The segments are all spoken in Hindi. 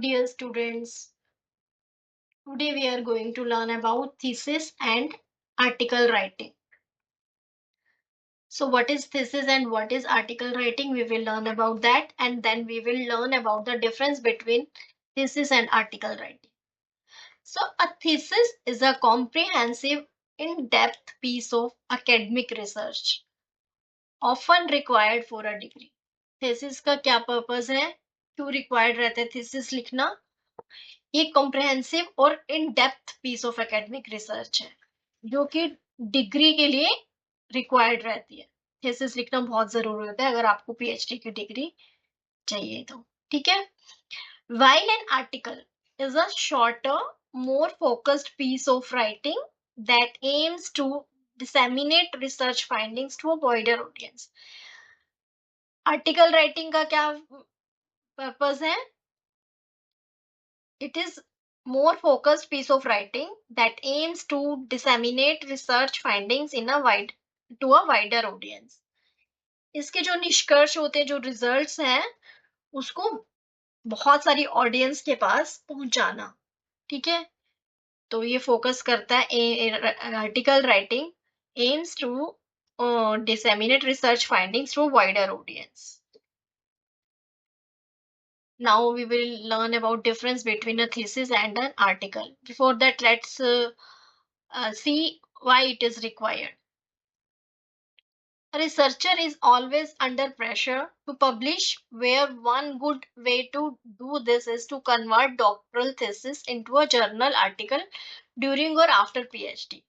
dear students. Today we are going to learn about thesis and article writing. So what is thesis and what is article writing? We will learn about that, and then we will learn about the difference between thesis and article writing. So a thesis is a comprehensive, in-depth piece of academic research, often required for a degree. thesis का क्या पर्पस है, क्यों रिक्वायर्ड रहता है thesis लिखना? ये कॉम्प्रहेंसिव और in depth piece of academic research है जो कि डिग्री के लिए रिक्वायर्ड रहती है. थीसिस लिखना बहुत जरूरी होता है अगर आपको पीएचडी की डिग्री चाहिए तो. ठीक है. while an article is a shorter, more focused piece of writing that aims to disseminate research findings to a wider audience. Article writing का क्या पर्पस है? It is more focused piece of writing that aims to disseminate research findings in a wider audience. इसके जो निष्कर्ष होते हैं, जो रिजल्ट्स हैं, उसको बहुत सारी ऑडियंस के पास पहुंचाना. ठीक है. तो ये फोकस करता है article writing aims to disseminate research findings to a wider audience. Now we will learn about difference between a thesis and an article. Before that, let's see why it is required. A researcher is always under pressure to publish, where one good way to do this is to convert doctoral thesis into a journal article during or after PhD.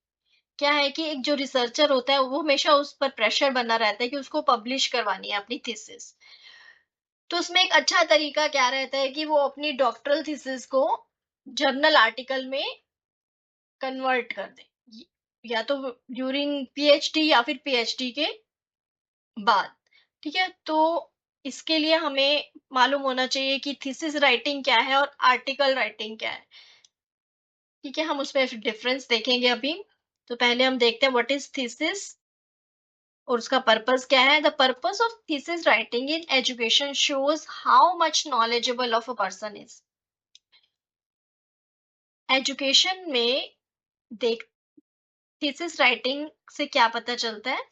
क्या है कि एक जो रिसर्चर होता है वो हमेशा उस पर प्रेशर बना रहता है कि उसको पब्लिश करवानी है अपनी थीसिस. तो उसमें एक अच्छा तरीका क्या रहता है कि वो अपनी डॉक्टरल थीसिस को जर्नल आर्टिकल में कन्वर्ट कर दे, या तो ड्यूरिंग पीएचडी या फिर पीएचडी के बाद. ठीक है. तो इसके लिए हमें मालूम होना चाहिए कि थीसिस राइटिंग क्या है और आर्टिकल राइटिंग क्या है. ठीक है. हम उसमें डिफरेंस देखेंगे अभी. तो पहले हम देखते हैं व्हाट इज थीसिस और उसका पर्पस क्या है. The purpose of thesis writing in education shows how much knowledgeable of a person is. Education में देख थीसिस राइटिंग से क्या पता चलता है.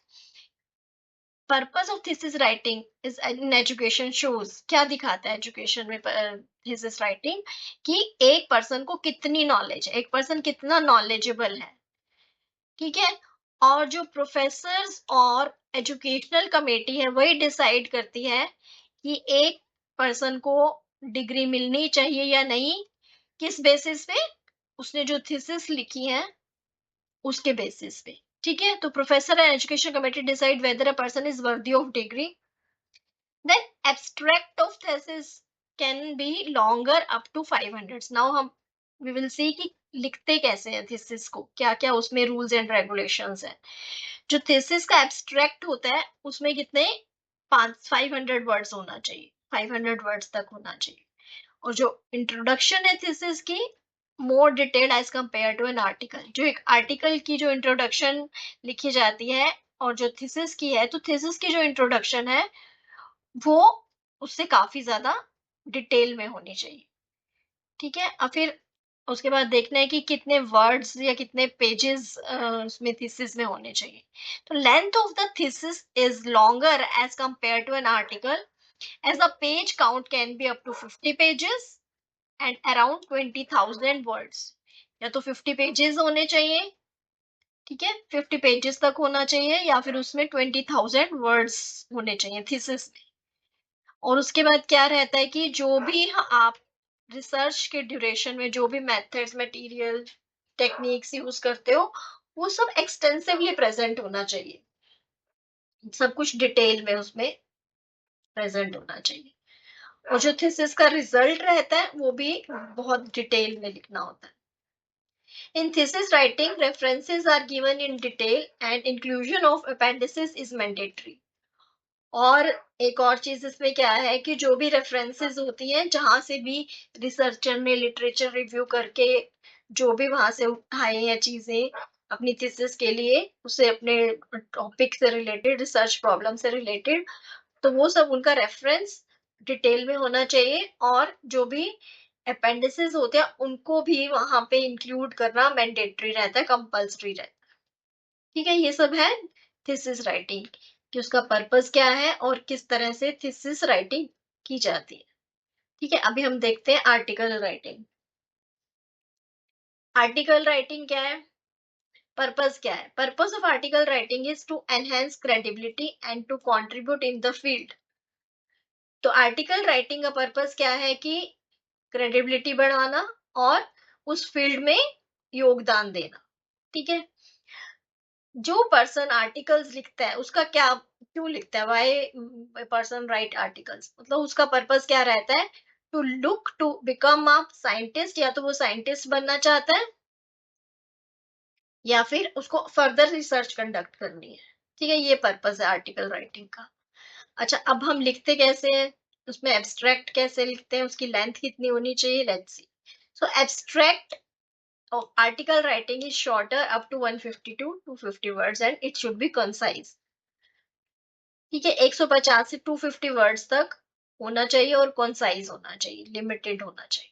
Purpose of thesis writing is in education shows, क्या दिखाता है एजुकेशन में थीसिस राइटिंग, कि एक पर्सन को कितनी नॉलेज है, एक पर्सन कितना नॉलेजेबल है. ठीक है. और जो प्रोफेसर्स और एजुकेशनल कमेटी है वही डिसाइड करती है कि एक पर्सन को डिग्री मिलनी चाहिए या नहीं, किस बेसिस पे, उसने जो थीसिस लिखी है उसके बेसिस पे. ठीक है. तो professor and education committee decide whether a person is worthy of degree. Then abstract of thesis can be longer up to 500. Now हम वी विल सी कि लिखते कैसे हैं थीसिस को, क्या क्या उसमें रूल्स एंड रेगुलेशंस हैं. जो थीसिस का एब्स्ट्रैक्ट होता है उसमें कितने 500 वर्ड्स होना चाहिए, 500 वर्ड्स तक होना चाहिए. और जो इंट्रोडक्शन है थीसिस की more detailed as compare to an article. जो एक आर्टिकल की जो इंट्रोडक्शन लिखी जाती है और जो थीसिस की है, तो थीसिस की जो इंट्रोडक्शन है वो उससे काफी ज्यादा डिटेल में होनी चाहिए. ठीक है. और फिर उसके बाद देखना है कि कितने वर्ड्स या कितने पेजेस उसमें थीसिस में होने चाहिए. तो length of the thesis is longer as compare to an article, as the page count can be up to 50 pages and around 20,000 words. या तो 50 पेजेस होने चाहिए. ठीक है. 50 पेजेस तक होना चाहिए या फिर उसमें 20,000 वर्ड्स होने चाहिए थीसिस में. और उसके बाद क्या रहता है कि जो भी आप रिसर्च के ड्यूरेशन में जो भी मेथड्स, मटेरियल, टेक्निक्स यूज करते हो वो सब एक्सटेंसिवली प्रेजेंट होना चाहिए. सब कुछ डिटेल में उसमें प्रेजेंट होना चाहिए. और जो थीसिस का रिजल्ट रहता है वो भी बहुत डिटेल में लिखना होता है. In thesis writing, references are given in detail and inclusion of appendices is mandatory. और एक और चीज इसमें क्या है कि जो भी रेफरेंसेस होती हैं, जहां से भी रिसर्चर ने लिटरेचर रिव्यू करके जो भी वहां से उठाए हैं चीजें अपनी थीसिस के लिए, उसे अपने टॉपिक से रिलेटेड, रिसर्च प्रॉब्लम से रिलेटेड, तो वो सब उनका रेफरेंस डिटेल में होना चाहिए. और जो भी अपेंडिसेस होते हैं उनको भी वहां पे इंक्लूड करना मैंडेटरी रहता है, कंपल्सरी रहता है। ठीक है, ये सब है थीसिस राइटिंग कि उसका पर्पस क्या है और किस तरह से थीसिस राइटिंग की जाती है। ठीक है, अभी हम देखते हैं आर्टिकल राइटिंग। आर्टिकल राइटिंग क्या है, पर्पस क्या है? Purpose of article writing is to enhance credibility and to contribute in the field. तो आर्टिकल राइटिंग का पर्पस क्या है कि क्रेडिबिलिटी बढ़ाना और उस फील्ड में योगदान देना। ठीक है, जो पर्सन आर्टिकल्स लिखता है उसका क्या, क्यों लिखता है, वाई पर्सन राइट आर्टिकल्स, मतलब उसका पर्पस क्या रहता है? To look to become a scientist, या तो वो साइंटिस्ट बनना चाहता है या फिर उसको फर्दर रिसर्च कंडक्ट करनी है। ठीक है, ये पर्पस है आर्टिकल राइटिंग का। अच्छा, अब हम लिखते कैसे हैं, उसमें एब्स्ट्रैक्ट कैसे लिखते हैं, उसकी लेंथ कितनी होनी चाहिए, let's see. So abstract of article writing is shorter up to 150 to 250 words and it should be concise। ठीक है, 150 से 250 वर्ड्स तक होना चाहिए और कंसाइज होना चाहिए, लिमिटेड होना चाहिए।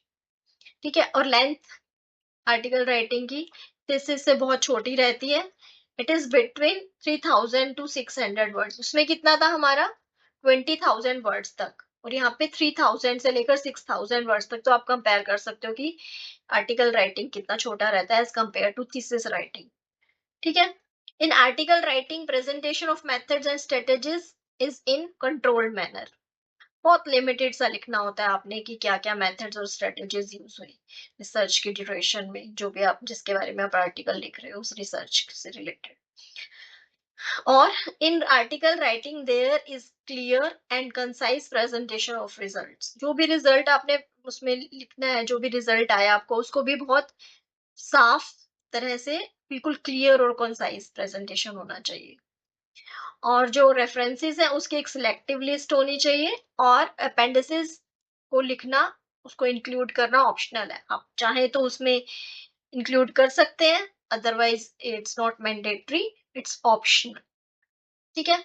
ठीक है, और लेंथ आर्टिकल राइटिंग की थीसिस से बहुत छोटी रहती है। It is between 3000 to 600 words. उसमें कितना था हमारा, 20,000 वर्ड्स तक, और यहाँ पे 3000 से लेकर 6000 वर्ड्स तक। तो आप कंपेयर कर सकते हो कि आर्टिकल राइटिंग कितना छोटा रहता है as compare to thesis writing. ठीक है, in article writing presentation of methods and strategies is in controlled manner. बहुत लिमिटेड सा लिखना होता है आपने कि क्या क्या मेथड्स और स्ट्रेटेजीज यूज हुई रिसर्च की ड्यूरेशन में, जो भी आप जिसके बारे में आप आर्टिकल लिख रहे हो उस रिसर्च से रिलेटेड। और in article writing there is clear and concise presentation of results. जो भी रिजल्ट आपने उसमें लिखना है, जो भी रिजल्ट आया आपको, उसको भी बहुत साफ तरह से बिल्कुल क्लियर और कंसाइज प्रेजेंटेशन होना चाहिए। और जो रेफरेंसेस है उसकी एक सिलेक्टिव लिस्ट होनी चाहिए, और अपेंडिसेस को लिखना, उसको इंक्लूड करना ऑप्शनल है। आप चाहे तो उसमें इंक्लूड कर सकते हैं, otherwise it's not mandatory, it's optional. ठीक है,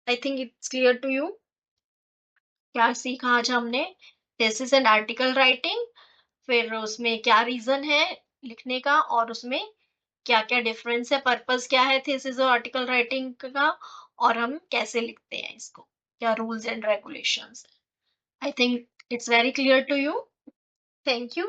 I think it's clear to you. क्या सीखा आज हमने, थीसिस एंड आर्टिकल राइटिंग, फिर उसमें क्या रीजन है लिखने का, और उसमें क्या क्या डिफरेंस है, पर्पस क्या है थीसिस और आर्टिकल राइटिंग का, और हम कैसे लिखते हैं इसको, क्या rules and regulations. I think it's very clear to you. Thank you.